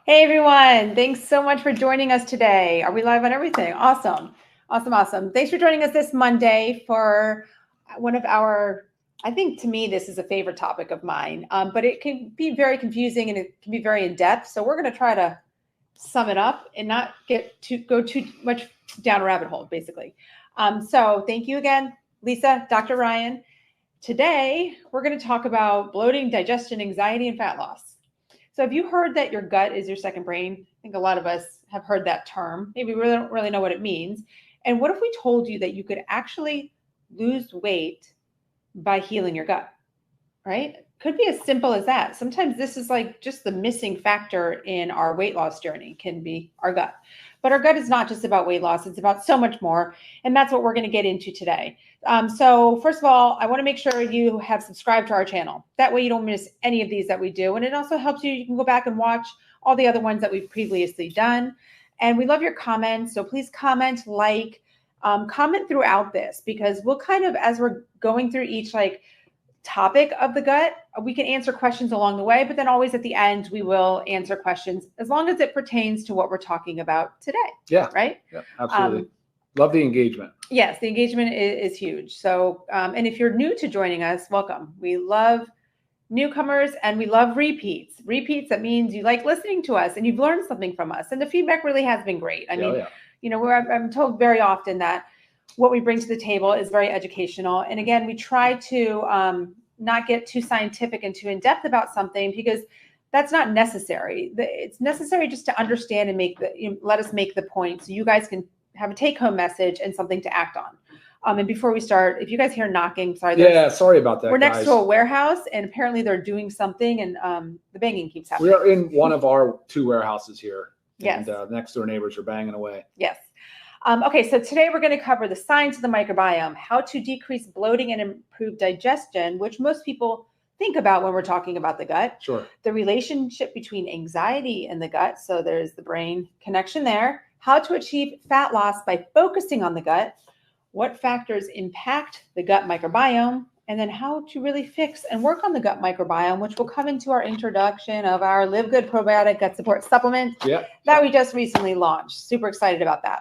Hey everyone, thanks so much for joining us today. Are we live on everything? Awesome. Thanks for joining us this Monday for one of our, I think to me, this is a favorite topic of mine, but it can be very confusing and it can be very in-depth. So we're going to try to sum it up and not go too much down a rabbit hole, basically. So thank you again, Lisa, Dr. Ryan. Today, we're going to talk about bloating, digestion, anxiety, and fat loss. So have you heard that your gut is your second brain? I think a lot of us have heard that term. Maybe we don't really know what it means. And what if we told you that you could actually lose weight by healing your gut, right? Could be as simple as that. Sometimes this is like just the missing factor in our weight loss journey can be our gut. But our gut is not just about weight loss. It's about so much more. And that's what we're going to get into today. So first of all, I want to make sure you have subscribed to our channel. That way you don't miss any of these that we do. And it also helps you. You can go back and watch all the other ones that we've previously done. And we love your comments. So please comment, comment throughout this, because we'll kind of, as we're going through each topic of the gut, we can answer questions along the way, but then always at the end, we will answer questions as long as it pertains to what we're talking about today. Yeah. Right? Yeah, absolutely. Love the engagement. Yes, the engagement is huge. So, and if you're new to joining us, welcome. We love newcomers and we love repeats. Repeats, that means you like listening to us and you've learned something from us. And the feedback really has been great. I'm told very often that what we bring to the table is very educational. And again, we try to not get too scientific and too in-depth about something because that's not necessary. It's necessary just to understand and let us make the point so you guys can have a take-home message and something to act on. And before we start, if you guys hear knocking, sorry. Yeah, sorry about that. We're next to a warehouse and apparently they're doing something and the banging keeps happening. We are in one of our two warehouses here. Yes. And next door neighbors are banging away. Yes. Okay, so today we're going to cover the science of the microbiome, how to decrease bloating and improve digestion, which most people think about when we're talking about the gut. Sure. The relationship between anxiety and the gut, so there's the brain connection there. How to achieve fat loss by focusing on the gut. What factors impact the gut microbiome, and then how to really fix and work on the gut microbiome, which will come into our introduction of our LiveGood probiotic gut support supplement that we just recently launched. Super excited about that.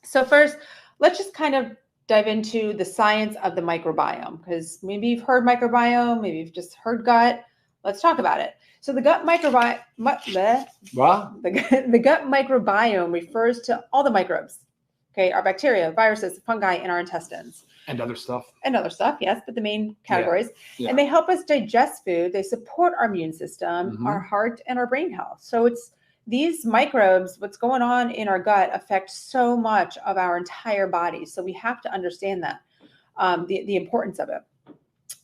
So first, let's just kind of dive into the science of the microbiome, because maybe you've heard microbiome, maybe you've just heard gut. Let's talk about it. So the gut microbiome, the gut microbiome refers to all the microbes. Okay, our bacteria, viruses, fungi in our intestines. And other stuff. Yes, but the main categories. Yeah. And they help us digest food. They support our immune system, our heart, and our brain health. So it's these microbes, what's going on in our gut affects so much of our entire body. So we have to understand that, the importance of it.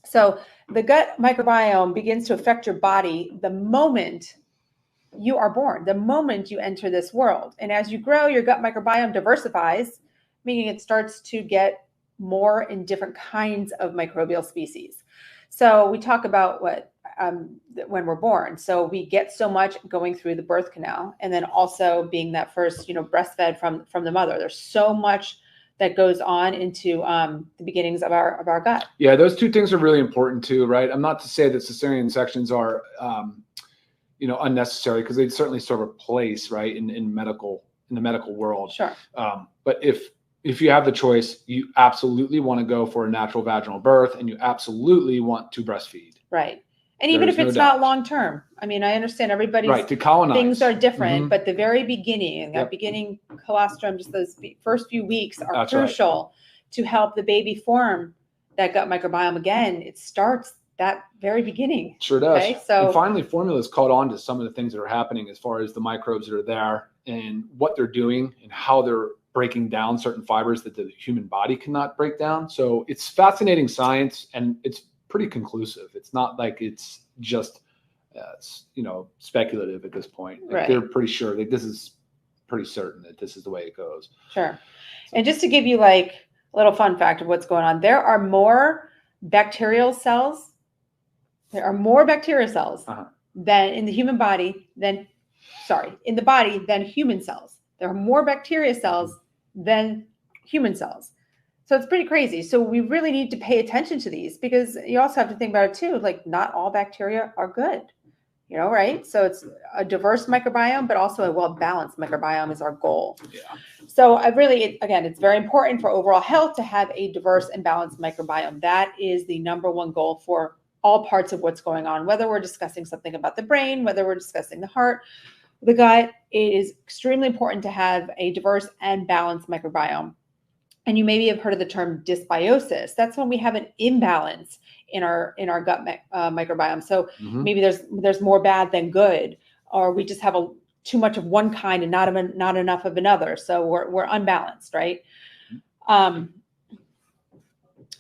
So the gut microbiome begins to affect your body the moment you are born, the moment you enter this world. And as you grow, your gut microbiome diversifies, meaning it starts to get more in different kinds of microbial species. So we talk about when we're born. So we get so much going through the birth canal, and then also being that first, breastfed from the mother. There's so much that goes on into the beginnings of our gut. Yeah, those two things are really important too, right? I'm not to say that cesarean sections are, unnecessary, because they certainly serve a place, right, in the medical world. Sure. But if you have the choice, you absolutely want to go for a natural vaginal birth, and you absolutely want to breastfeed. Right. And even if it's not long term, I mean, I understand everybody's to colonize. Things are different, but the very beginning, that beginning colostrum, just those first few weeks are crucial to help the baby form that gut microbiome. Again, it starts that very beginning. Sure does. Okay? So and finally, formulas caught on to some of the things that are happening as far as the microbes that are there and what they're doing and how they're breaking down certain fibers that the human body cannot break down. So it's fascinating science, and it's pretty conclusive. It's not like it's just speculative at this point. Like they're pretty sure, like this is pretty certain that this is the way it goes. Sure. And just to give you a little fun fact of what's going on, there are more bacterial cells. There are more bacteria cells than in the human body than human cells. There are more bacteria cells than human cells. So it's pretty crazy. So we really need to pay attention to these, because you also have to think about it too. Like, not all bacteria are good. right? So it's a diverse microbiome, but also a well-balanced microbiome is our goal. Yeah. So again, it's very important for overall health to have a diverse and balanced microbiome. That is the number one goal for all parts of what's going on, whether we're discussing something about the brain, whether we're discussing the heart, the gut. It is extremely important to have a diverse and balanced microbiome. And you maybe have heard of the term dysbiosis. That's when we have an imbalance in our gut microbiome. So maybe there's more bad than good, or we just have too much of one kind and not enough of another. So we're unbalanced, right? I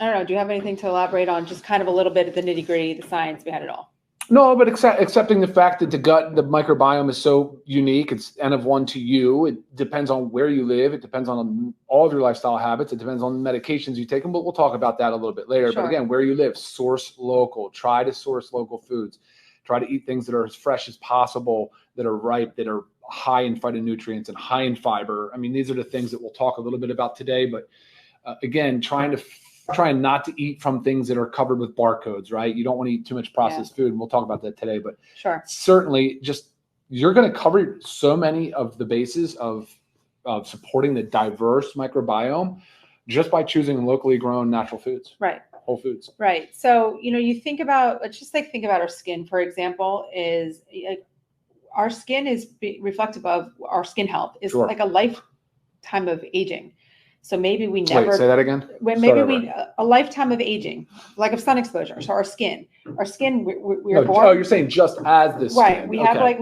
don't know. Do you have anything to elaborate on? Just kind of a little bit of the nitty gritty, the science behind it all. No, but accepting the fact that the microbiome is so unique, it's N of 1 to you. It depends on where you live. It depends on all of your lifestyle habits. It depends on the medications you take, but we'll talk about that a little bit later. Sure. But again, where you live, source local. Try to source local foods. Try to eat things that are as fresh as possible, that are ripe, that are high in phytonutrients and high in fiber. I mean, these are the things that we'll talk a little bit about today. But again, trying not to eat from things that are covered with barcodes, right? You don't want to eat too much processed food, and we'll talk about that today. But certainly, just you're going to cover so many of the bases of supporting the diverse microbiome just by choosing locally grown natural foods, right? Whole foods, right? So you think about, let's just think about our skin, for example. Is our skin is reflective of our skin health. Is like a lifetime of aging. So maybe we never. Wait, say that again. A lifetime of aging, like of sun exposure. So our skin, we're born. Oh, you're saying just as the skin. Right. We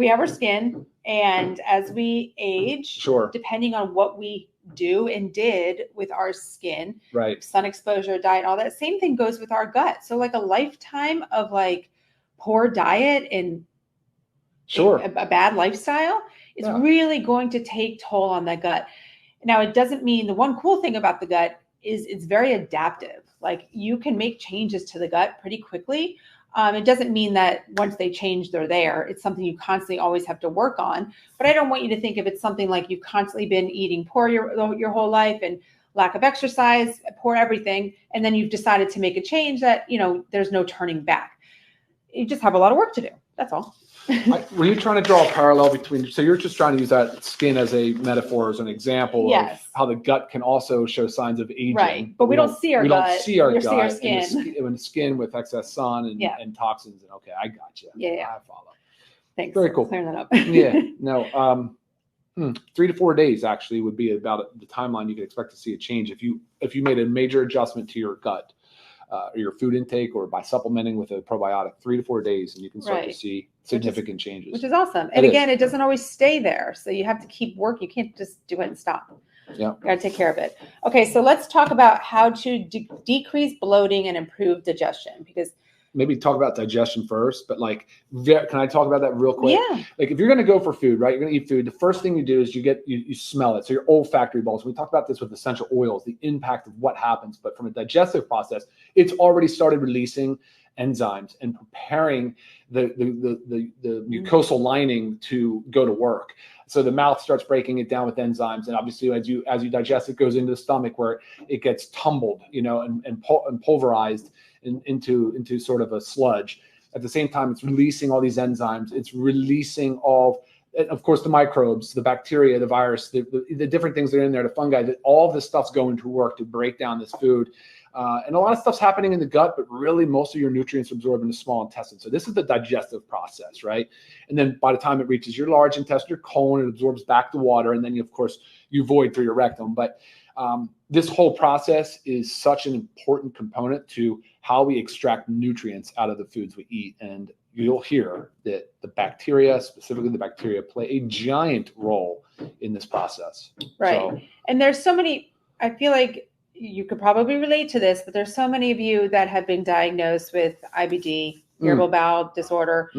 have our skin, and as we age, depending on what we do and did with our skin, right, sun exposure, diet, all that. Same thing goes with our gut. So like a lifetime of like poor diet and a bad lifestyle is really going to take toll on the gut. Now, it doesn't mean, the one cool thing about the gut is it's very adaptive. Like you can make changes to the gut pretty quickly. It doesn't mean that once they change, they're there. It's something you constantly always have to work on. But I don't want you to think of it something like you've constantly been eating poor your whole life and lack of exercise, poor everything. And then you've decided to make a change that, there's no turning back. You just have a lot of work to do. That's all. Were you trying to draw a parallel between, so you're just trying to use that skin as a metaphor, as an example of how the gut can also show signs of aging. Right, but we don't see our gut. We don't see our gut. See our skin. In the skin with excess sun and toxins. And okay, I got you. Yeah. I follow. Thanks. Very cool. Clearing that up. Yeah, no, 3 to 4 days actually would be about the timeline you could expect to see a change if you made a major adjustment to your gut. Or your food intake, or by supplementing with a probiotic, 3 to 4 days, and you can start to see significant changes. Which is awesome. And again, it doesn't always stay there. So you have to keep working. You can't just do it and stop. Yeah. You got to take care of it. Okay. So let's talk about how to decrease bloating and improve digestion, because maybe talk about digestion first, but can I talk about that real quick? Yeah. Like if you're going to go for food, right? You're going to eat food. The first thing you do is you smell it. So your olfactory bulbs. We talked about this with essential oils, the impact of what happens, but from a digestive process, it's already started releasing enzymes and preparing the mucosal lining to go to work. So the mouth starts breaking it down with enzymes, and obviously as you digest, it goes into the stomach where it gets tumbled, and pulverized into sort of a sludge. At the same time, it's releasing all these enzymes. It's releasing all, of course, the microbes, the bacteria, the virus, the different things that are in there, the fungi. That all of this stuff's going to work to break down this food. And a lot of stuff's happening in the gut, but really most of your nutrients absorb in the small intestine. So this is the digestive process, right? And then by the time it reaches your large intestine, your colon, it absorbs back the water, and then you void through your rectum. But this whole process is such an important component to how we extract nutrients out of the foods we eat. And you'll hear that the bacteria, specifically the bacteria, play a giant role in this process. Right. So, and there's so many, I feel like you could probably relate to this, but there's so many of you that have been diagnosed with IBD, irritable bowel disorder,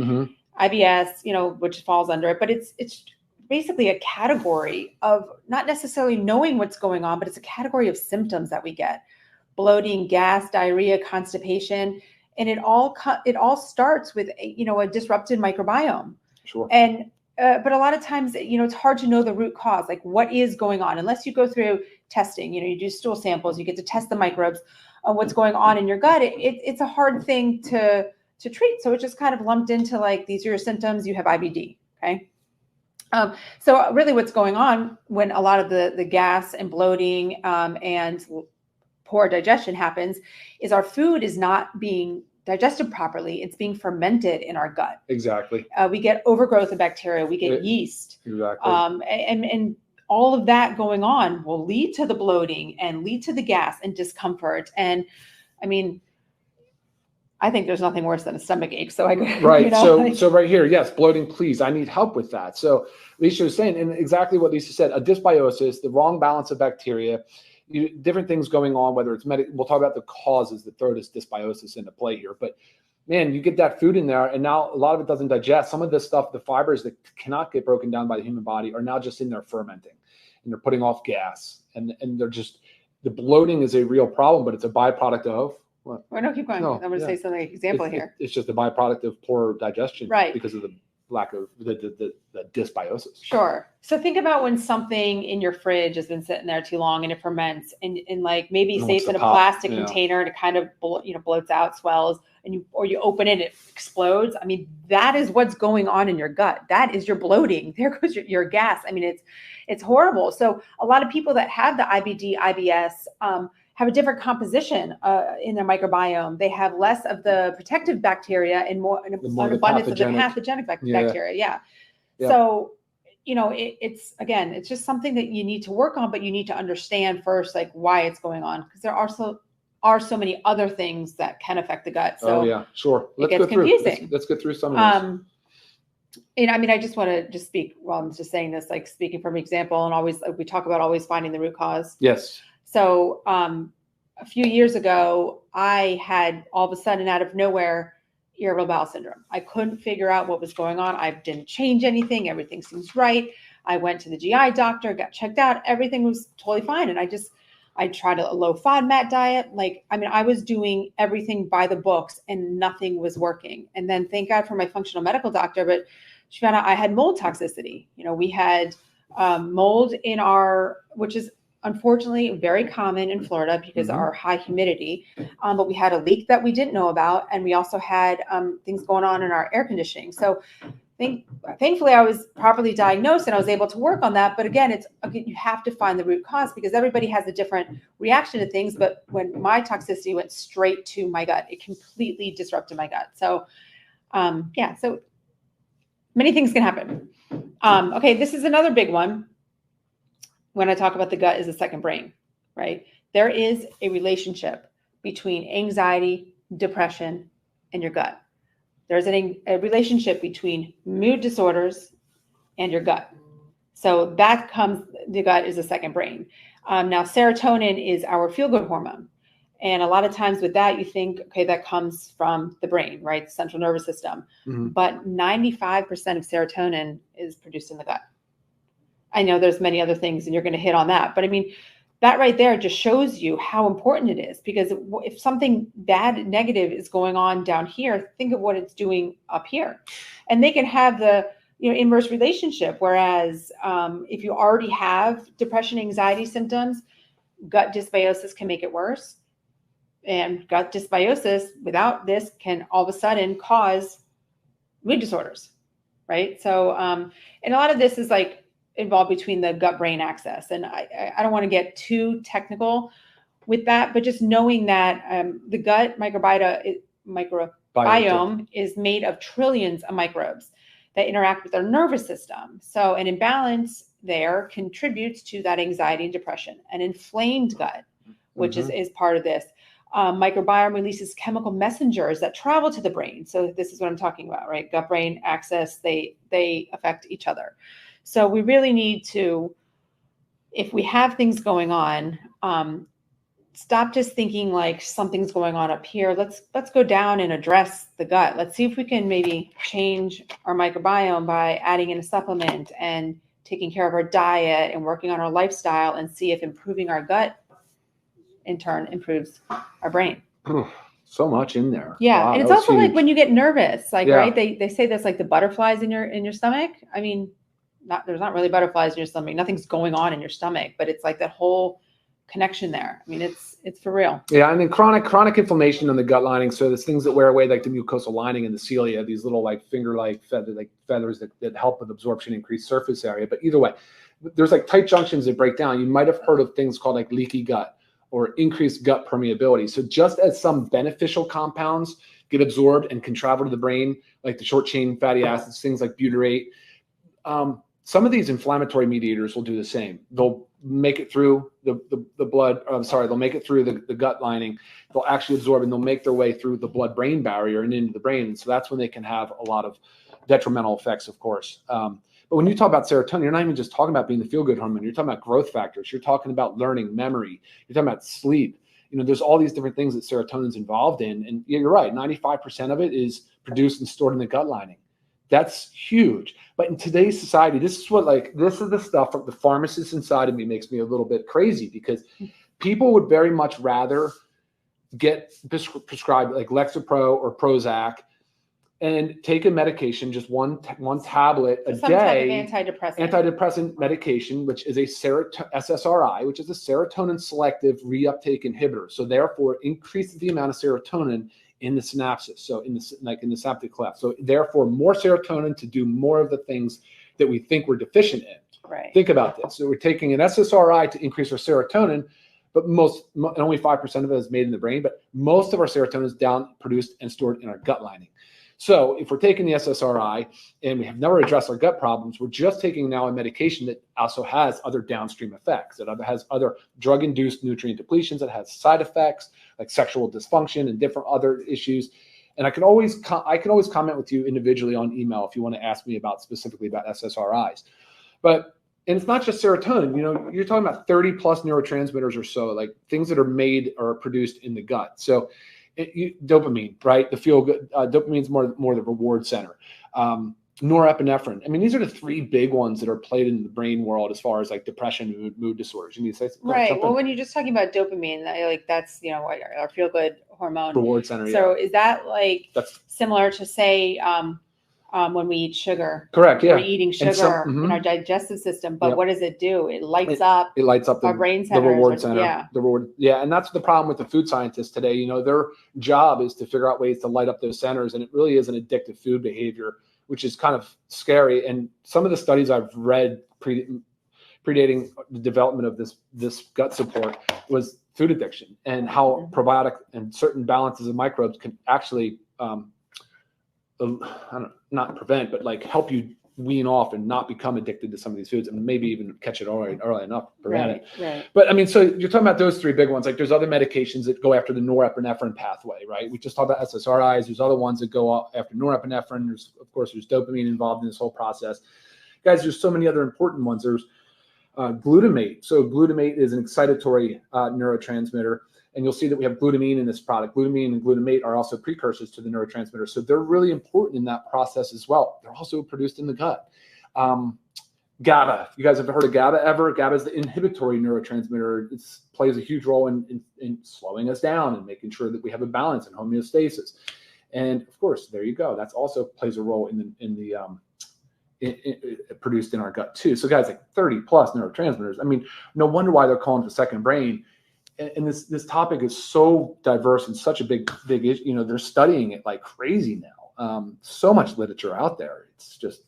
IBS, which falls under it, but it's basically a category of not necessarily knowing what's going on, but it's a category of symptoms that we get: bloating, gas, diarrhea, constipation, and it all starts with a disrupted microbiome. Sure. And but a lot of times, it's hard to know the root cause, like what is going on, unless you go through testing. You do stool samples, you get to test the microbes of what's going on in your gut. It's a hard thing to to treat. So it's just kind of lumped into like, these are your symptoms, you have IBD, okay? So really what's going on when a lot of the gas and bloating and poor digestion happens is our food is not being digested properly. It's being fermented in our gut. Exactly. We get overgrowth of bacteria. We get yeast. Exactly. And all of that going on will lead to the bloating and lead to the gas and discomfort. And I mean, I think there's nothing worse than a stomach ache. So right. You know, so right here, yes, bloating, please. I need help with that. So Lisa was saying, and exactly what Lisa said, a dysbiosis, the wrong balance of bacteria, different things going on, whether it's we'll talk about the causes that throw this dysbiosis into play here. But man, you get that food in there, and now a lot of it doesn't digest. Some of this stuff, the fibers that cannot get broken down by the human body, are now just in there fermenting, and they're putting off gas, and they're just, the bloating is a real problem, but it's a byproduct of what? Well, no, keep going. I'm going to say something example here. It's just a byproduct of poor digestion, right? Because of the lack of the dysbiosis. Sure. So think about when something in your fridge has been sitting there too long and it ferments, and like maybe say it's in a plastic container and it kind of bloats out, swells, and you open it, it explodes. I mean, that is what's going on in your gut. That is your bloating. There goes your gas. I mean, it's horrible. So a lot of people that have the IBD, IBS, have a different composition in their microbiome. They have less of the protective bacteria and more an abundance of the pathogenic bacteria. Yeah. So, it's just something that you need to work on, but you need to understand first, like why it's going on, because there are so many other things that can affect the gut. So sure. It gets confusing. Let's get through some of those. And I mean, I just want to just speak while I'm just saying this, like speaking from example, and always, like we talk about always finding the root cause. Yes. So a few years ago, I had all of a sudden out of nowhere irritable bowel syndrome. I couldn't figure out what was going on. I didn't change anything. Everything seems right. I went to the GI doctor, got checked out. Everything was totally fine. And I tried a low FODMAP diet. I was doing everything by the books and nothing was working. And then thank God for my functional medical doctor, but she found out I had mold toxicity. We had mold in which is unfortunately very common in Florida because of our high humidity. But we had a leak that we didn't know about. And we also had things going on in our air conditioning. So thankfully I was properly diagnosed and I was able to work on that. But again, you have to find the root cause because everybody has a different reaction to things. But when my toxicity went straight to my gut, it completely disrupted my gut. So so many things can happen. Okay, this is another big one. When I talk about the gut is a second brain, right? There is a relationship between anxiety, depression, and your gut. There's a relationship between mood disorders and your gut. So the gut is a second brain. Now, serotonin is our feel-good hormone. And a lot of times with that, you think, okay, that comes from the brain, right? The central nervous system. But 95% of serotonin is produced in the gut. I know there's many other things and you're going to hit on that, but I mean, that right there just shows you how important it is, because if something bad, negative is going on down here, think of what it's doing up here. And they can have the inverse relationship. Whereas if you already have depression, anxiety symptoms, gut dysbiosis can make it worse. And gut dysbiosis without this can all of a sudden cause mood disorders, right? So, and a lot of this is like involved between the gut-brain axis. And I don't want to get too technical with that, but just knowing that the gut microbiome is made of trillions of microbes that interact with our nervous system. So an imbalance there contributes to that anxiety and depression. An inflamed gut, which is part of this. Microbiome releases chemical messengers that travel to the brain. So this is what I'm talking about, right? Gut-brain axis, they affect each other. So we really need to, if we have things going on, stop just thinking like something's going on up here. Let's go down and address the gut. Let's see if we can maybe change our microbiome by adding in a supplement and taking care of our diet and working on our lifestyle, and see if improving our gut in turn improves our brain. So much in there. Yeah. Wow, and it's also huge. Like when you get nervous, right? They say that's like the butterflies in your stomach. I mean, there's not really butterflies in your stomach. Nothing's going on in your stomach, but it's like that whole connection there. I mean, it's for real. Yeah, and then chronic inflammation on the gut lining. So there's things that wear away, like the mucosal lining and the cilia, these little like finger-like feathers that help with absorption, increase surface area. But either way, there's like tight junctions that break down. You might have heard of things called like leaky gut or increased gut permeability. So just as some beneficial compounds get absorbed and can travel to the brain, like the short chain fatty acids, things like butyrate, some of these inflammatory mediators will do the same. They'll make it through the blood. They'll make it through the gut lining. They'll actually absorb and they'll make their way through the blood-brain barrier and into the brain. And so that's when they can have a lot of detrimental effects, of course. But when you talk about serotonin, you're not even just talking about being the feel-good hormone. You're talking about growth factors. You're talking about learning, memory. You're talking about sleep. There's all these different things that serotonin's involved in. And you're right, 95% of it is produced and stored in the gut lining. That's huge. But in today's society, this is the stuff that the pharmacist inside of me makes me a little bit crazy, because people would very much rather get prescribed like Lexapro or Prozac and take a medication, just one tablet a day, type of antidepressant medication, which is a SSRI, which is a serotonin selective reuptake inhibitor. So therefore increases the amount of serotonin in the synapses. So in the synaptic cleft. So therefore more serotonin to do more of the things that we think we're deficient in. Right. Think about this. So we're taking an SSRI to increase our serotonin, but only 5% of it is made in the brain, but most of our serotonin is produced and stored in our gut lining. So if we're taking the SSRI and we have never addressed our gut problems, we're just taking now a medication that also has other downstream effects, that has other drug-induced nutrient depletions, that has side effects like sexual dysfunction and different other issues. And I can always comment with you individually on email if you want to ask me specifically about SSRIs. And it's not just serotonin. You're talking about 30 plus neurotransmitters or so, like things that are made or produced in the gut. So dopamine, right? The feel good. Dopamine's more the reward center. Norepinephrine. I mean, these are the three big ones that are played in the brain world as far as like depression and mood disorders. You need to say something. Right. Well, when you're just talking about dopamine, that's our feel good hormone. Reward center. So is that that's similar to say when we eat sugar? Correct. Yeah. We're eating sugar in our digestive system, but what does it do? It lights up. It lights up our brain centers, the reward center. Yeah. The reward. Yeah, and that's the problem with the food scientists today. Their job is to figure out ways to light up those centers, and it really is an addictive food behavior, which is kind of scary. And some of the studies I've read predating the development of this Gutsupport was food addiction and how probiotic and certain balances of microbes can actually not prevent, but like help you wean off and not become addicted to some of these foods, and maybe even catch it early enough to prevent it. Right. But I mean, so you're talking about those three big ones. Like there's other medications that go after the norepinephrine pathway, right? We just talked about SSRIs. There's other ones that go after norepinephrine. There's dopamine involved in this whole process. Guys, there's so many other important ones. There's glutamate. So glutamate is an excitatory neurotransmitter. And you'll see that we have glutamine in this product. Glutamine and glutamate are also precursors to the neurotransmitter. So they're really important in that process as well. They're also produced in the gut. GABA. You guys have heard of GABA ever? GABA is the inhibitory neurotransmitter. It plays a huge role in slowing us down and making sure that we have a balance and homeostasis. And of course, there you go. That's also plays a role produced in our gut too. So guys, like 30 plus neurotransmitters. I mean, no wonder why they're calling it the second brain. And this topic is so diverse and such a big issue. They're studying it like crazy now. So much literature out there. It's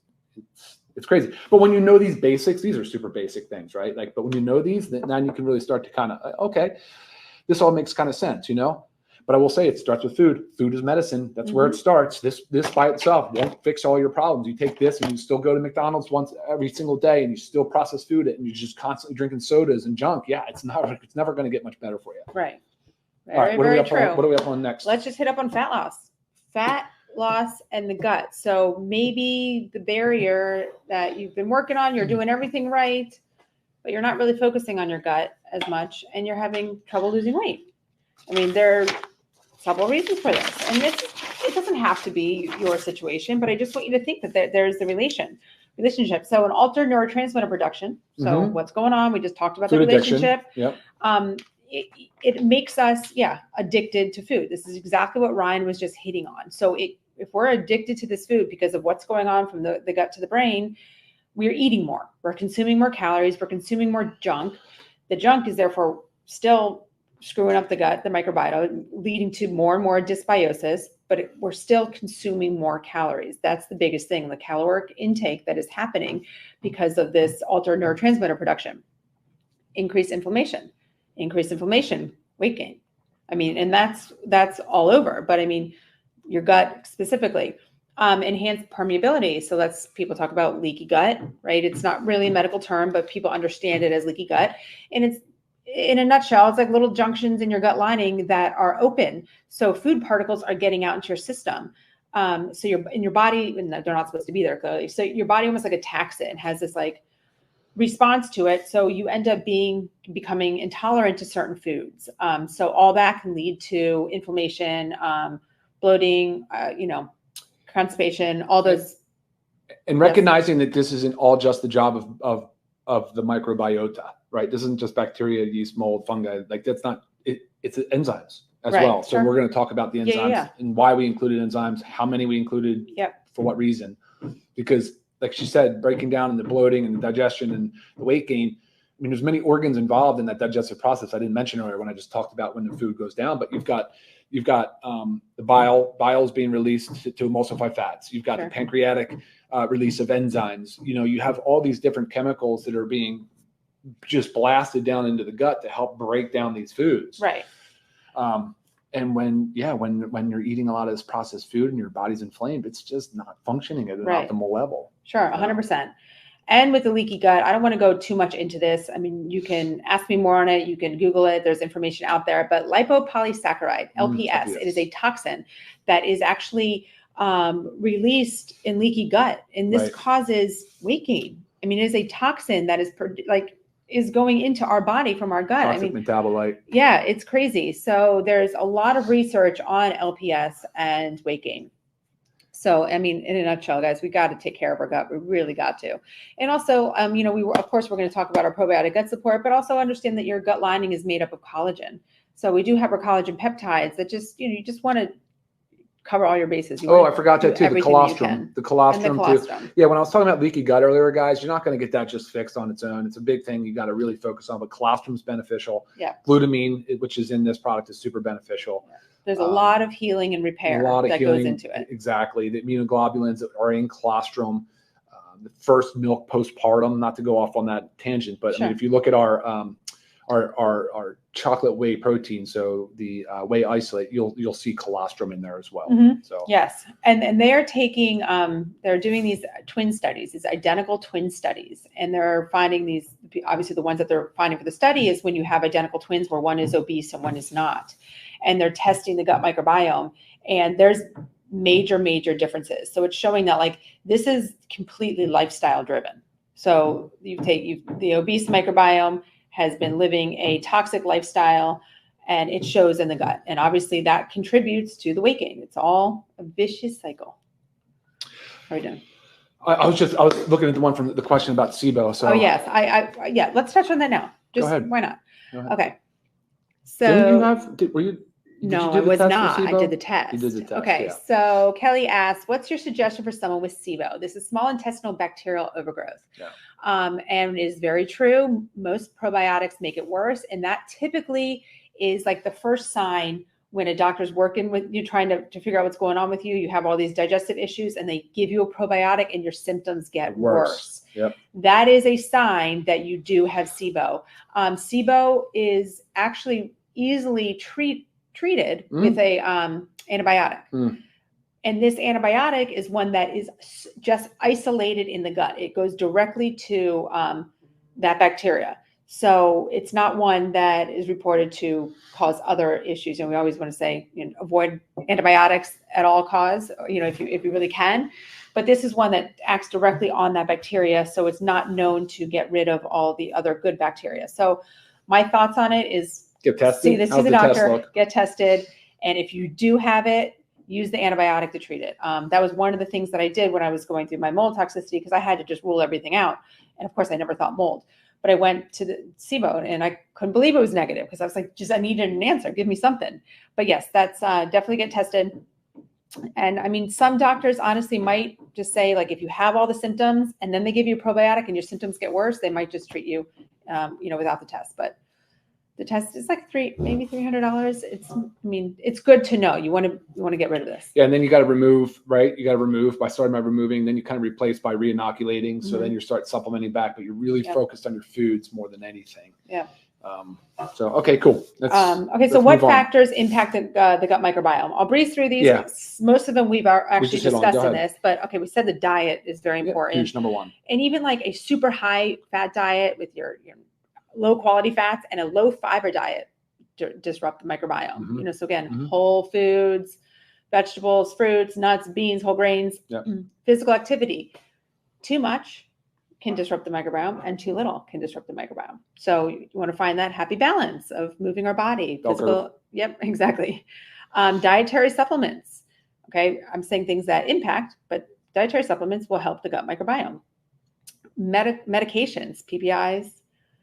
crazy. But when you know these basics, these are super basic things, right? But when you know these, then now you can really start to kind of, okay, this all makes kind of sense, But I will say it starts with food. Food is medicine. That's where it starts. This by itself won't fix all your problems. You take this and you still go to McDonald's once every single day and you still process food and you're just constantly drinking sodas and junk. Yeah, it's never going to get much better for you. Right. Very true. What do we have on next? Let's just hit up on fat loss. Fat loss and the gut. So maybe the barrier that you've been working on, you're doing everything right, but you're not really focusing on your gut as much and you're having trouble losing weight. I mean, there are several reasons for this. And it doesn't have to be your situation, but I just want you to think that there's the relationship. So an altered neurotransmitter production. So what's going on? We just talked about food the relationship. Yep. It makes us, addicted to food. This is exactly what Ryan was just hitting on. So if we're addicted to this food because of what's going on from the gut to the brain, we're eating more. We're consuming more calories. We're consuming more junk. The junk is therefore still screwing up the gut, the microbiota, leading to more and more dysbiosis, but we're still consuming more calories. That's the biggest thing, the caloric intake that is happening because of this altered neurotransmitter production. Increased inflammation, weight gain. I mean, and that's all over, but I mean, your gut specifically. Enhanced permeability. So people talk about leaky gut, right? It's not really a medical term, but people understand it as leaky gut. And it's, in a nutshell, it's like little junctions in your gut lining that are open. So food particles are getting out into your system. So your body, and they're not supposed to be there clearly. So your body almost like attacks it and has this like response to it. So you end up becoming intolerant to certain foods. So all that can lead to inflammation, bloating, constipation, all those. And recognizing that this isn't all just the job of the microbiota, right? This isn't just bacteria, yeast, mold, fungi. Like that's not it. It's enzymes as well. So we're going to talk about the enzymes and why we included enzymes, how many we included, for what reason. Because like she said, breaking down the bloating and the digestion and the weight gain. I mean, there's many organs involved in that digestive process. I didn't mention earlier when I just talked about when the food goes down, but you've got the bile's being released to emulsify fats. You've got the pancreatic release of enzymes. You have all these different chemicals that are being just blasted down into the gut to help break down these foods. Right. And when you're eating a lot of this processed food and your body's inflamed, it's just not functioning at an optimal level. Sure, 100%. And with the leaky gut, I don't want to go too much into this. I mean, you can ask me more on it. You can Google it. There's information out there. But lipopolysaccharide, LPS, it is a toxin that is actually released in leaky gut. And this causes weight gain. I mean, it is a toxin that is going into our body from our gut. Toxic metabolite. Yeah, it's crazy. So there's a lot of research on LPS and weight gain. So, I mean, in a nutshell, guys, we got to take care of our gut. We really got to. And also, we're going to talk about our probiotic gut support, but also understand that your gut lining is made up of collagen. So we do have our collagen peptides that just, you just want to cover all your bases. I forgot that too. The colostrum. The colostrum too. Yeah, when I was talking about leaky gut earlier, guys, you're not going to get that just fixed on its own. It's a big thing you got to really focus on. But colostrum is beneficial. Yeah. Glutamine, which is in this product, is super beneficial. Yeah. There's a lot of healing and repair that goes into it. Exactly. The immunoglobulins that are in colostrum, the first milk postpartum, not to go off on that tangent, but I mean, if you look at our chocolate whey protein, so the whey isolate, you'll see colostrum in there as well. Mm-hmm. So yes, and they're taking they're doing these twin studies, these identical twin studies, and they're finding these. Obviously, the ones that they're finding for the study is when you have identical twins where one is obese and one is not, and they're testing the gut microbiome, and there's major differences. So it's showing that this is completely lifestyle driven. So the obese microbiome has been living a toxic lifestyle, and it shows in the gut. And obviously that contributes to the weight gain. It's all a vicious cycle. How are we doing? I was looking at the one from the question about SIBO. So yes, let's touch on that now. Just go ahead. Why not? Go ahead. Okay. So no, I was not. I did the test. You did the test. Okay. Yeah. So Kelly asked, what's your suggestion for someone with SIBO? This is small intestinal bacterial overgrowth. Yeah. And it is very true. Most probiotics make it worse. And that typically is like the first sign when a doctor's working with you, trying to figure out what's going on with you. You have all these digestive issues and they give you a probiotic and your symptoms get worse. Yep. That is a sign that you do have SIBO. SIBO is actually easily treated with a antibiotic. And this antibiotic is one that is just isolated in the gut. It goes directly to that bacteria. So it's not one that is reported to cause other issues. And we always want to say, avoid antibiotics at all costs, if you really can. But this is one that acts directly on that bacteria. So it's not known to get rid of all the other good bacteria. So my thoughts on it is get tested. See the doctor, get tested. And if you do have it, use the antibiotic to treat it. That was one of the things that I did when I was going through my mold toxicity, because I had to just rule everything out. And of course, I never thought mold. But I went to the SIBO and I couldn't believe it was negative because I was like, I needed an answer. Give me something. But yes, that's definitely get tested. And I mean, some doctors honestly might just say, if you have all the symptoms and then they give you a probiotic and your symptoms get worse, they might just treat you, without the test. But The test is like maybe $300. It's good to know. You want to get rid of this. Yeah, and then you got to remove, right? You got to remove by starting by removing, then you kind of replace by re-inoculating. So then you start supplementing back, but you're really focused on your foods more than anything. Yeah. So okay, cool. So what factors impact the gut microbiome? I'll breeze through these. Yeah. Most of them we've actually discussed in this, but okay, we said the diet is very important. Huge, number one. And even like a super high fat diet with your low quality fats and a low fiber diet disrupt the microbiome. So again, whole foods, vegetables, fruits, nuts, beans, whole grains, physical activity. Too much can disrupt the microbiome, and too little can disrupt the microbiome. So you want to find that happy balance of moving our body. Physical, yep, exactly. Dietary supplements. Okay, I'm saying things that impact, but dietary supplements will help the gut microbiome. Medications, PPIs.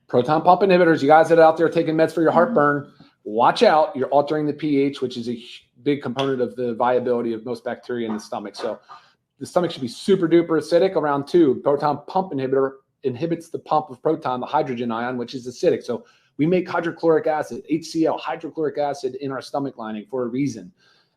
Proton pump inhibitors. You guys that are out there taking meds for your heartburn, watch out. You're altering the pH, which is a big component of the viability of most bacteria in the stomach. So the stomach should be super duper acidic, around 2. Proton pump inhibitor inhibits the pump of proton, the hydrogen ion, which is acidic. So we make hydrochloric acid, HCl, hydrochloric acid in our stomach lining for a reason.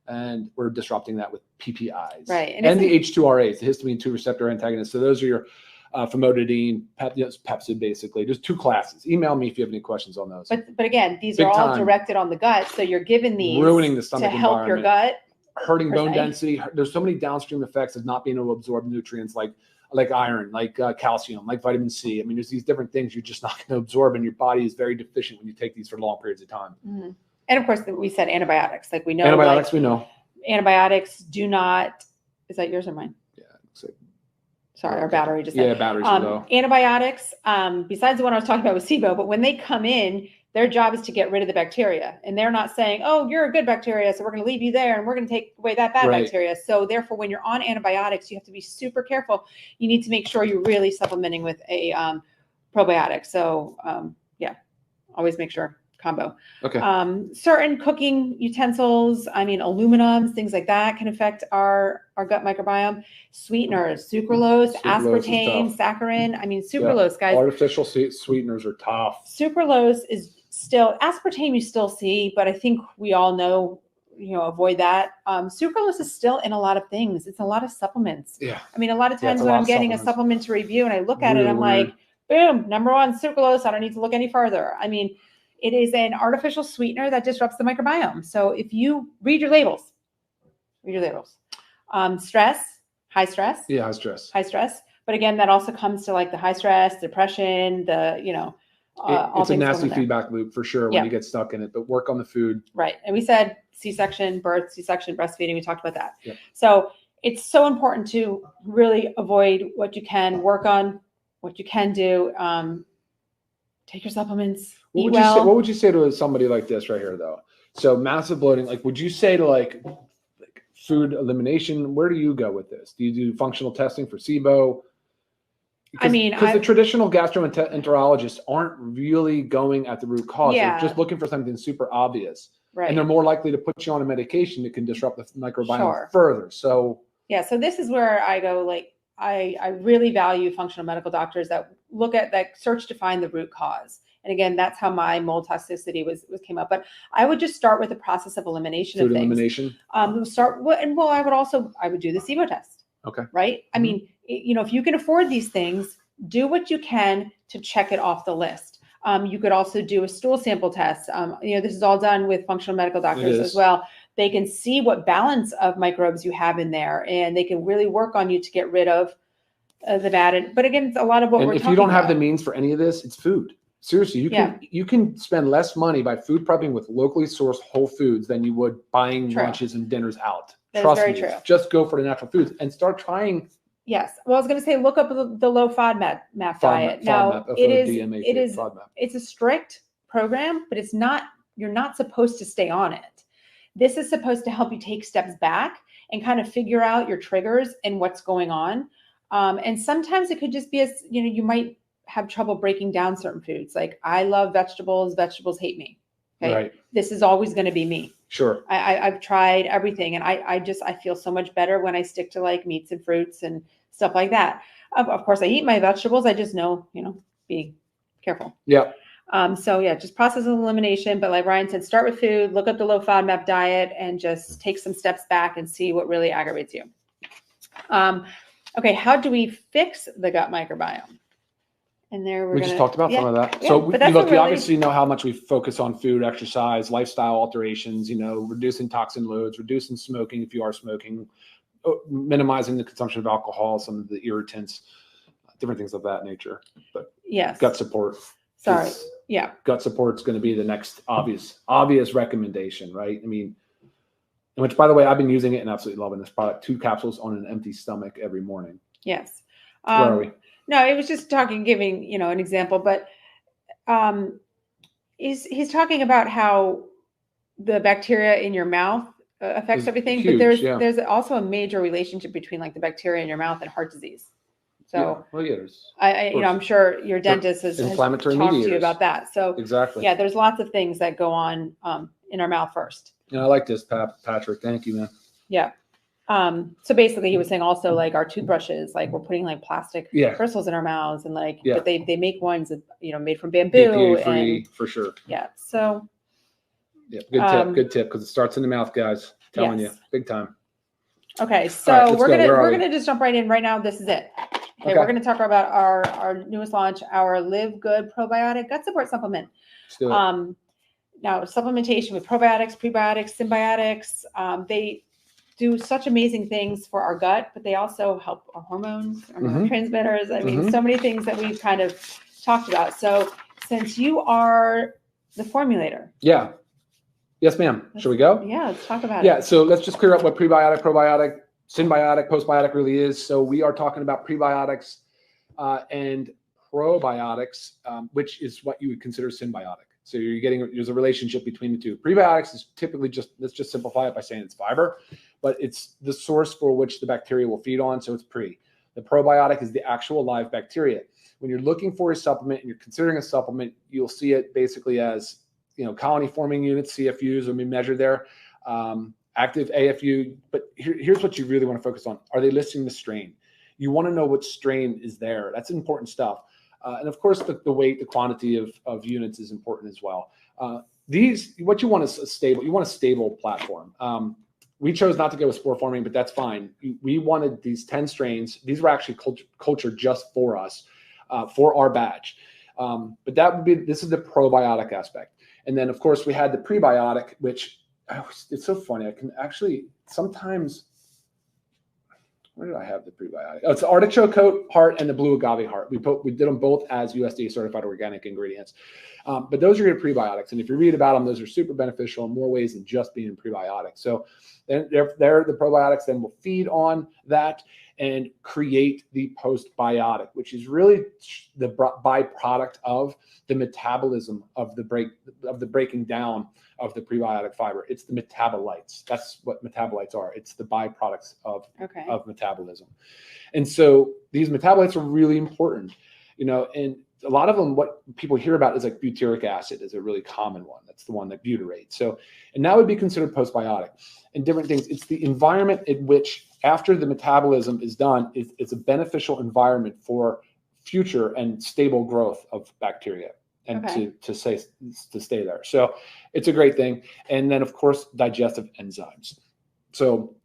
And we're disrupting that with PPIs. Right. And the H2RAs, the histamine 2 receptor antagonists. So those are your famotidine, Pepsid, basically. There's 2 classes. Email me if you have any questions on those. But again, these are all directed on the gut. So you're given these ruining the stomach to help your gut. Hurting bone density. There's so many downstream effects of not being able to absorb nutrients like iron, like calcium, like vitamin C. I mean, there's these different things you're just not going to absorb, and your body is very deficient when you take these for long periods of time. And of course, we said antibiotics. Like we know antibiotics. We know antibiotics do not. Is that yours or mine? Yeah. Like, sorry, our battery just. Yeah, batteries low. Antibiotics. Besides the one I was talking about with SIBO, but when they come in, their job is to get rid of the bacteria, and they're not saying, "Oh, you're a good bacteria, so we're going to leave you there, and we're going to take away that bad bacteria." So therefore, when you're on antibiotics, you have to be super careful. You need to make sure you're really supplementing with a probiotic. So always make sure combo. Okay. Certain cooking utensils, aluminums, things like that can affect our gut microbiome. Sweeteners, sucralose, aspartame, saccharin. Sucralose, guys. Artificial sweeteners are tough. Sucralose is still, aspartame you still see, but I think we all know, avoid that. Sucralose is still in a lot of things. It's a lot of supplements. Yeah. A lot of times when I'm getting a supplement to review and I look at it, I'm like, boom, number 1, sucralose. I don't need to look any further. It is an artificial sweetener that disrupts the microbiome. So if you read your labels. Stress, high stress. Yeah, high stress. High stress. But again, that also comes to like the high stress, depression, it's a nasty feedback loop for sure when you get stuck in it, but work on the food. Right. And we said C-section, birth, C-section, breastfeeding. We talked about that. Yep. So it's so important to really avoid what you can, work on what you can do. Take your supplements. What would you say to somebody like this right here, though? So massive bloating. Like, would you say to like food elimination? Where do you go with this? Do you do functional testing for SIBO? Because the traditional gastroenterologists aren't really going at the root cause. Yeah. They're just looking for something super obvious, right? And they're more likely to put you on a medication that can disrupt the microbiome further. So so this is where I go. Like, I really value functional medical doctors that look at that, search to find the root cause. And again, that's how my mold toxicity came up. But I would just start with the process of elimination of things. Elimination. I would do the SIBO test. Okay. Right. If you can afford these things, do what you can to check it off the list. You could also do a stool sample test. This is all done with functional medical doctors as well. They can see what balance of microbes you have in there, and they can really work on you to get rid of the bad. But again, it's a lot of what we're talking about. If you don't have the means for any of this, it's food. Seriously, you can spend less money by food prepping with locally sourced whole foods than you would buying lunches and dinners out. Trust me. True. Just go for the natural foods and start trying. Yes. Well, I was going to say, look up the low FODMAP diet. Now, it's a strict program, but you're not supposed to stay on it. This is supposed to help you take steps back and kind of figure out your triggers and what's going on. And sometimes it could just be you might have trouble breaking down certain foods. Like, I love vegetables. Vegetables hate me. Okay. Right. This is always going to be me. Sure. I've tried everything, and I feel so much better when I stick to like meats and fruits and stuff like that. Of course, I eat my vegetables. I just know, be careful. Yeah. So yeah, just process of elimination. But like Ryan said, start with food, look up the low FODMAP diet, and just take some steps back and see what really aggravates you. Okay, how do we fix the gut microbiome? And there we just talked about some of that. Yeah, so but you obviously know how much we focus on food, exercise, lifestyle alterations, reducing toxin loads, reducing smoking if you are smoking, minimizing the consumption of alcohol, some of the irritants, different things of that nature. But yes, gut support. Gut support is going to be the next obvious recommendation, right? I mean, which, by the way, I've been using it and absolutely loving this product. 2 capsules on an empty stomach every morning. Yes. Where are we? No, it was just giving, an example, but he's talking about how the bacteria in your mouth affects everything, huge, but there's also a major relationship between like the bacteria in your mouth and heart disease. So I'm sure your dentist has talked to you about that. So exactly. Yeah, there's lots of things that go on in our mouth first. Yeah, I like this, Patrick. Thank you, man. Yeah. So basically he was saying also like our toothbrushes, like we're putting like plastic crystals in our mouths and but they make ones that, made from bamboo BPA free for sure. Yeah. So good tip. Cause it starts in the mouth, guys. Telling you big time. Okay. So we're going to just jump right in right now. This is it. Okay. We're going to talk about our newest launch, our LiveGood probiotic gut support supplement. Let's do it. Now supplementation with probiotics, prebiotics, symbiotics, they do such amazing things for our gut, but they also help our hormones, our neurotransmitters. I mean, so many things that we've kind of talked about. So since you are the formulator. Yeah. Yes, ma'am. Should we go? Yeah, let's talk about it. Yeah. So let's just clear up what prebiotic, probiotic, symbiotic, postbiotic really is. So we are talking about prebiotics and probiotics, which is what you would consider symbiotic. So there's a relationship between the two. Prebiotics is typically let's just simplify it by saying it's fiber, but it's the source for which the bacteria will feed on. So it's pre. The probiotic is the actual live bacteria. When you're looking for a supplement and you're considering a supplement, you'll see it basically as, colony forming units, CFUs, will be measured there, active AFU. But here's what you really want to focus on. Are they listing the strain? You want to know what strain is there. That's important stuff. And of course, the weight, the quantity of units is important as well. What you want is a stable platform. We chose not to go with spore forming, but that's fine. We wanted these 10 strains. These were actually cultured just for us, for our batch. But this is the probiotic aspect. And then of course we had the prebiotic, which it's so funny. I can actually sometimes, where did I have the prebiotic? Oh, it's the artichoke coat heart and the blue agave heart. We did them both as USDA certified organic ingredients. But those are your prebiotics. And if you read about them, those are super beneficial in more ways than just being prebiotics. So then they're the probiotics then will feed on that and create the postbiotic, which is really the byproduct of the metabolism of the breaking down of the prebiotic fiber. It's the metabolites. That's what metabolites are. It's the byproducts of metabolism. And so these metabolites are really important, and a lot of them, what people hear about is like butyric acid is a really common one. That's the one that butyrate. So, and that would be considered postbiotic and different things. It's the environment in which after the metabolism is done, it's a beneficial environment for future and stable growth of bacteria and to stay there. So it's a great thing. And then of course, digestive enzymes. So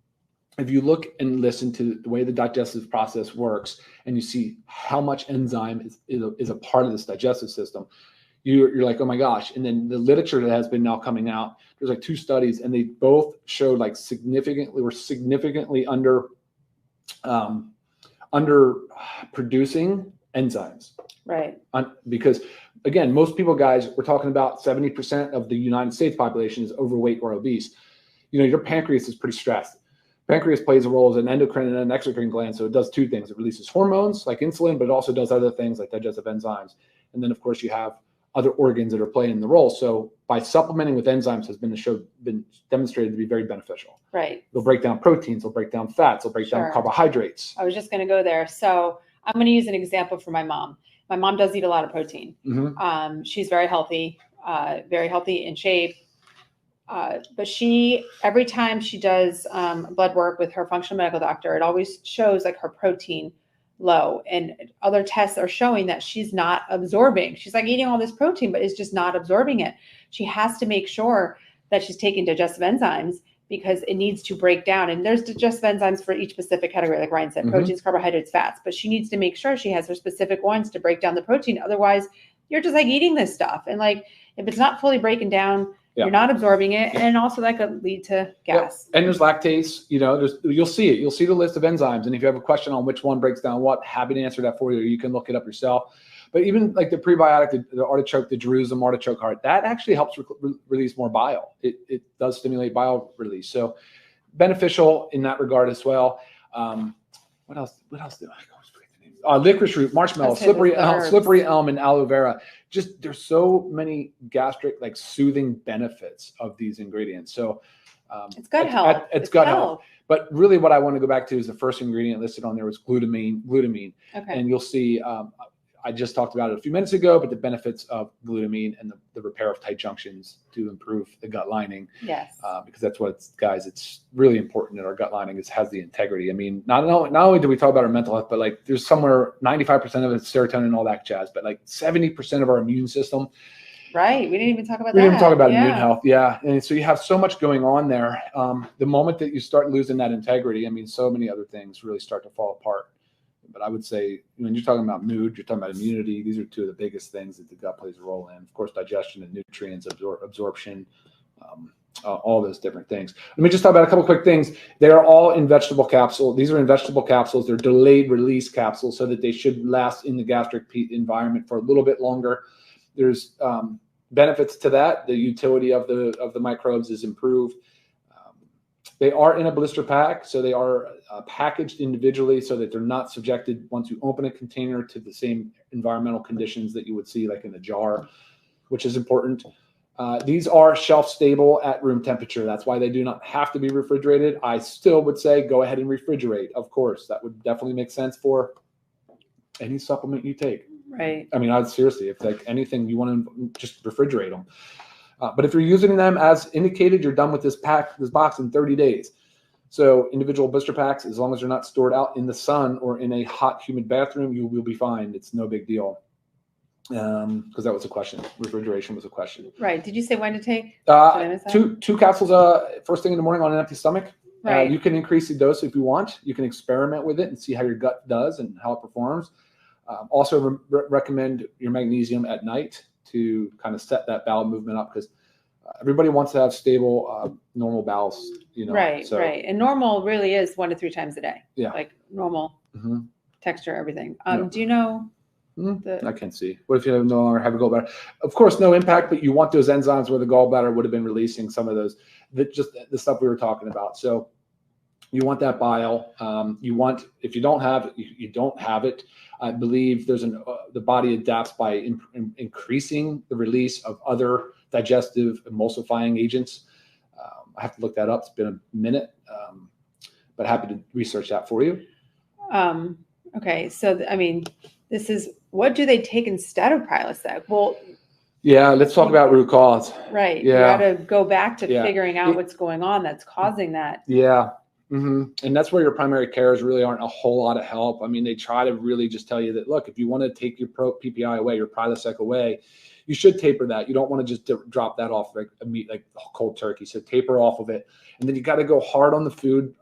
if you look and listen to the way the digestive process works and you see how much enzyme is a part of this digestive system, you're like, oh my gosh. And then the literature that has been now coming out, there's like 2 studies and they both showed like significantly under producing enzymes. Right. Because again, most people, guys, we're talking about 70% of the United States population is overweight or obese. Your pancreas is pretty stressed. Pancreas plays a role as an endocrine and an exocrine gland. So it does 2 things. It releases hormones like insulin, but it also does other things like digestive enzymes. And then of course you have other organs that are playing the role. So by supplementing with enzymes has been demonstrated to be very beneficial. Right. They'll break down proteins, they'll break down fats, they'll break down carbohydrates. I was just going to go there. So I'm going to use an example for my mom. My mom does eat a lot of protein. Mm-hmm. She's very healthy in shape. But every time she does blood work with her functional medical doctor, it always shows like her protein low, and other tests are showing that she's not absorbing. She's like eating all this protein, but is just not absorbing it. She has to make sure that she's taking digestive enzymes because it needs to break down. And there's digestive enzymes for each specific category, like Ryan said, proteins, carbohydrates, fats, but she needs to make sure she has her specific ones to break down the protein. Otherwise, you're just like eating this stuff. And like, if it's not fully breaking down, you're not absorbing it. And also that could lead to gas. And there's lactase, you'll see it. You'll see the list of enzymes. And if you have a question on which one breaks down what, happy to answer that for you. You can look it up yourself. But even like the prebiotic, the artichoke, the Jerusalem artichoke heart, that actually helps release more bile. It does stimulate bile release. So beneficial in that regard as well. What else do I always forget the name? Licorice root, marshmallow, slippery elm, and aloe vera. Just there's so many gastric like soothing benefits of these ingredients. So it's gut health. It's gut health. But really, what I want to go back to is the first ingredient listed on there was glutamine. Okay. And you'll see. I just talked about it a few minutes ago, but the benefits of glutamine and the repair of tight junctions to improve the gut lining. Yes. Because that's what it's really important that our gut lining has the integrity. I mean, not only do we talk about our mental health, but like there's somewhere 95% of it's serotonin and all that jazz, but like 70% of our immune system. Right. We didn't even talk about that. We didn't talk about immune health. Yeah. And so you have so much going on there. The moment that you start losing that integrity, I mean, so many other things really start to fall apart. But I would say when you're talking about mood, you're talking about immunity. These are two of the biggest things that the gut plays a role in. Of course, digestion and nutrients, absorption, all those different things. Let me just talk about a couple quick things. They are all in vegetable capsule. These are in vegetable capsules. They're delayed release capsules so that they should last in the gastric environment for a little bit longer. There's benefits to that. The utility of the microbes is improved. They are in a blister pack, so they are packaged individually so that they're not subjected, once you open a container, to the same environmental conditions that you would see like in a jar, which is important. These are shelf stable at room temperature. That's why they do not have to be refrigerated. I still would say go ahead and refrigerate. Of course, that would definitely make sense for any supplement you take. Right. I mean, I'd seriously, if like anything you want to just refrigerate them. But if you're using them as indicated, you're done with this box in 30 days. So individual blister packs, as long as they're not stored out in the sun or in a hot, humid bathroom, you will be fine. It's no big deal. Because that was a question. Refrigeration was a question. Right. Did you say when to take? Two capsules first thing in the morning on an empty stomach. Right. You can increase the dose if you want. You can experiment with it and see how your gut does and how it performs. Also recommend your magnesium at night to kind of set that bowel movement up, because everybody wants to have stable, normal bowels, Right, so, right. And normal really is 1 to 3 times a day. Yeah. Like normal texture, everything. Yeah. Do you know? I can't see. What if you no longer have a gallbladder? Of course, no impact, but you want those enzymes where the gallbladder would have been releasing some of those, just the stuff we were talking about. So you want that bile. If you don't have it, you don't have it. I believe the body adapts by increasing the release of other digestive emulsifying agents. I have to look that up. It's been a minute, but happy to research that for you. Okay. So, I mean, what do they take instead of Prilosec? Well, yeah, let's talk about root cause. Right. Yeah. You got to go back to figuring out what's going on that's causing that. Yeah. And that's where your primary cares really aren't a whole lot of help. I mean, they try to really just tell you that, look, if you want to take your PPI away, your Prilosec away, you should taper that. You don't want to just drop that off like a meat, like cold turkey. So taper off of it. And then you got to go hard on the food,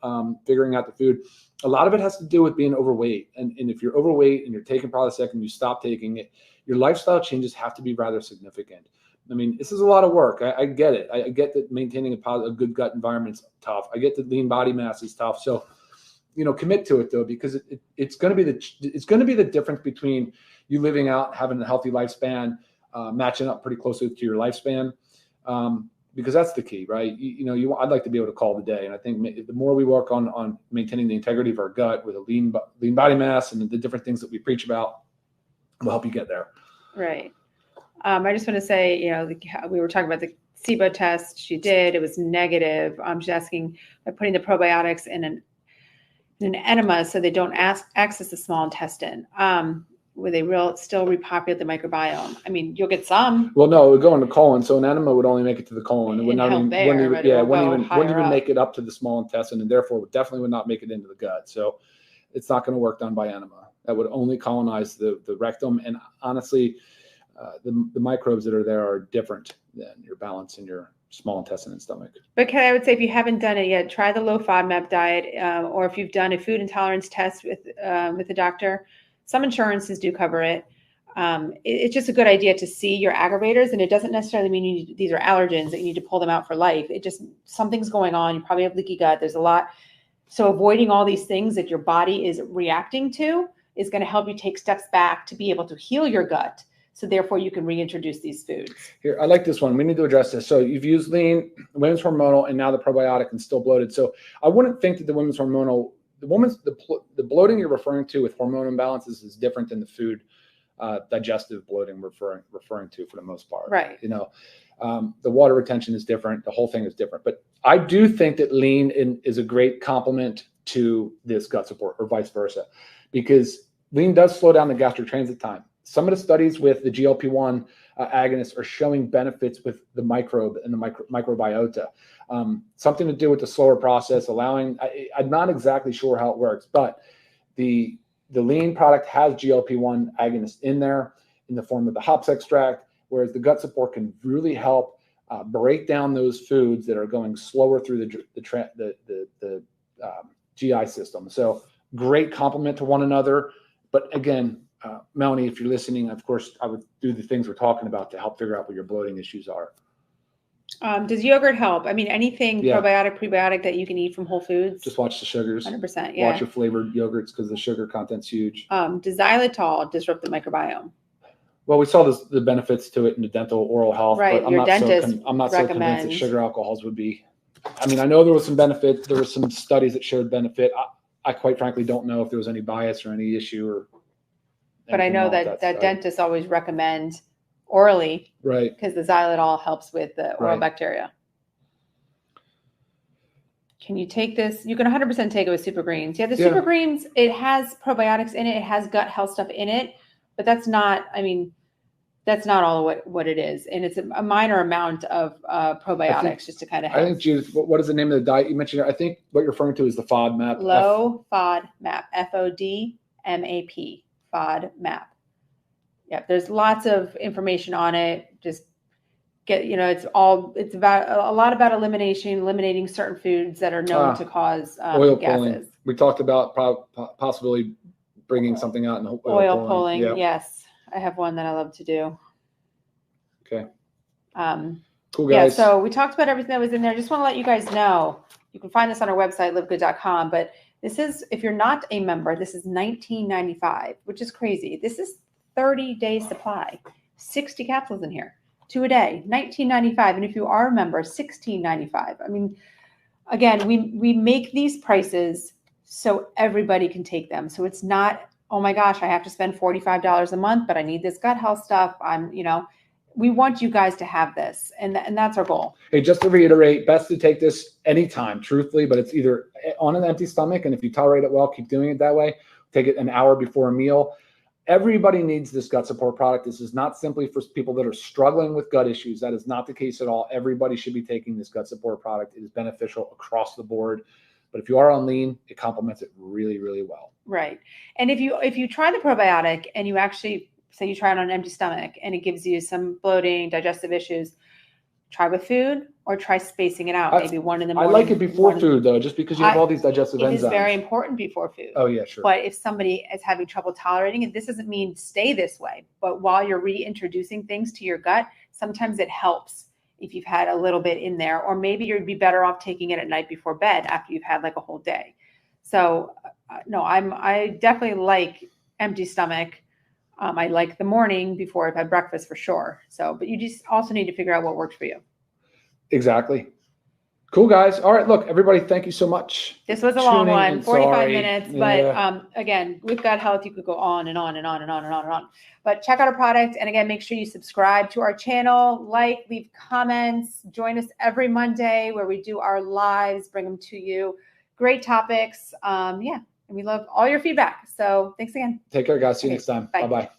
figuring out the food. A lot of it has to do with being overweight. And if you're overweight and you're taking Prilosec and you stop taking it, your lifestyle changes have to be rather significant. I mean, this is a lot of work. I get it. I get that maintaining a good gut environment is tough. I get that lean body mass is tough. So, commit to it though, because it's going to be the difference between you living out, having a healthy lifespan, matching up pretty closely to your lifespan, because that's the key, right? I'd like to be able to call the day, and I think the more we work on maintaining the integrity of our gut with a lean body mass and the different things that we preach about, will help you get there. Right. I just want to say, we were talking about the SIBO test. She did. It was negative. She's asking by putting the probiotics in an enema so they don't access the small intestine. Would they still repopulate the microbiome? I mean, you'll get some. Well, no, it would go in the colon. So an enema would only make it to the colon. It wouldn't even make it up to the small intestine, and therefore definitely would not make it into the gut. So it's not going to work done by enema. that would only colonize the rectum. And honestly, the microbes that are there are different than your balance in your small intestine and stomach. But I would say if you haven't done it yet, try the low FODMAP diet, or if you've done a food intolerance test with the doctor, some insurances do cover it. It's just a good idea to see your aggravators, and it doesn't necessarily mean these are allergens that you need to pull them out for life. It just, something's going on. You probably have leaky gut. There's a lot. So avoiding all these things that your body is reacting to is going to help you take steps back to be able to heal your gut. So therefore you can reintroduce these foods. Here, I like this one. We need to address this. So you've used lean, women's hormonal, and now the probiotic, and still bloated. So I wouldn't think that the women's hormonal, the bloating you're referring to with hormone imbalances is different than the food digestive bloating referring to for the most part. Right. You know, the water retention is different. The whole thing is different. But I do think that lean is a great complement to this gut support, or vice versa, because lean does slow down the gastric transit time. Some of the studies with the GLP-1 agonists are showing benefits with the microbe and the microbiota. Something to do with the slower process, allowing, I'm not exactly sure how it works, but the lean product has GLP-1 agonist in there in the form of the hops extract, whereas the gut support can really help break down those foods that are going slower through the GI system. So great complement to one another. But again, Melanie, if you're listening, of course, I would do the things we're talking about to help figure out what your bloating issues are. Does yogurt help? I mean, anything probiotic, prebiotic that you can eat from Whole Foods? Just watch the sugars. 100%, yeah. Watch your flavored yogurts because the sugar content's huge. Does xylitol disrupt the microbiome? Well, we saw the benefits to it in the dental oral health, right. but I'm not so convinced that sugar alcohols would be. I mean, I know there was some benefit. There were some studies that showed benefit. I quite frankly don't know if there was any bias or any issue or. But I know that dentists always recommend orally, right? Because the xylitol helps with the oral bacteria. Can you take this? You can 100% take it with Super Greens. Yeah, the Super Greens, it has probiotics in it. It has gut health stuff in it, but that's not, I mean, that's not all what it is. And it's a minor amount of probiotics just to kind of help. I think, Judith, what is the name of the diet you mentioned? I think what you're referring to is the FODMAP. Low FODMAP, FODMAP. FODMAP. Yeah, there's lots of information on it. Just get, it's about a lot about eliminating certain foods that are known to cause oil gases. Pulling. We talked about possibly bringing something out in oil pulling. Yep. Yes, I have one that I love to do. Okay. Cool, guys. Yeah, so we talked about everything that was in there. Just want to let you guys know, you can find this on our website, livegood.com, but this is, if you're not a member, this is $19.95, which is crazy. This is 30-day supply, 60 capsules in here, 2 a day, $19.95. And if you are a member, $16.95. I mean, again, we make these prices so everybody can take them. So it's not, oh my gosh, I have to spend $45 a month, but I need this gut health stuff. We want you guys to have this, and that's our goal. Hey, just to reiterate, best to take this anytime, truthfully, but it's either on an empty stomach, and if you tolerate it well, keep doing it that way. Take it an hour before a meal. Everybody needs this gut support product. This is not simply for people that are struggling with gut issues. That is not the case at all. Everybody should be taking this gut support product. It is beneficial across the board. But if you are on lean, it complements it really, really well. Right. And if you try the probiotic and you actually say you try it on an empty stomach and it gives you some bloating, digestive issues, try with food or try spacing it out. Maybe one in the morning. I like it before food though, just because you have all these digestive enzymes. It is very important before food. Oh yeah, sure. But if somebody is having trouble tolerating it, this doesn't mean stay this way. But while you're reintroducing things to your gut, sometimes it helps if you've had a little bit in there, or maybe you'd be better off taking it at night before bed after you've had like a whole day. So no, I definitely like empty stomach. I like the morning before I've had breakfast for sure. So, but you just also need to figure out what works for you. Exactly. Cool, guys. All right. Look, everybody, thank you so much. This was a long one, 45 minutes. But again, with gut health, you could go on and on and on and on and on and on. But check out our product. And again, make sure you subscribe to our channel, leave comments, join us every Monday where we do our lives, bring them to you. Great topics. And we love all your feedback. So thanks again. Take care, guys. See you next time. Bye-bye.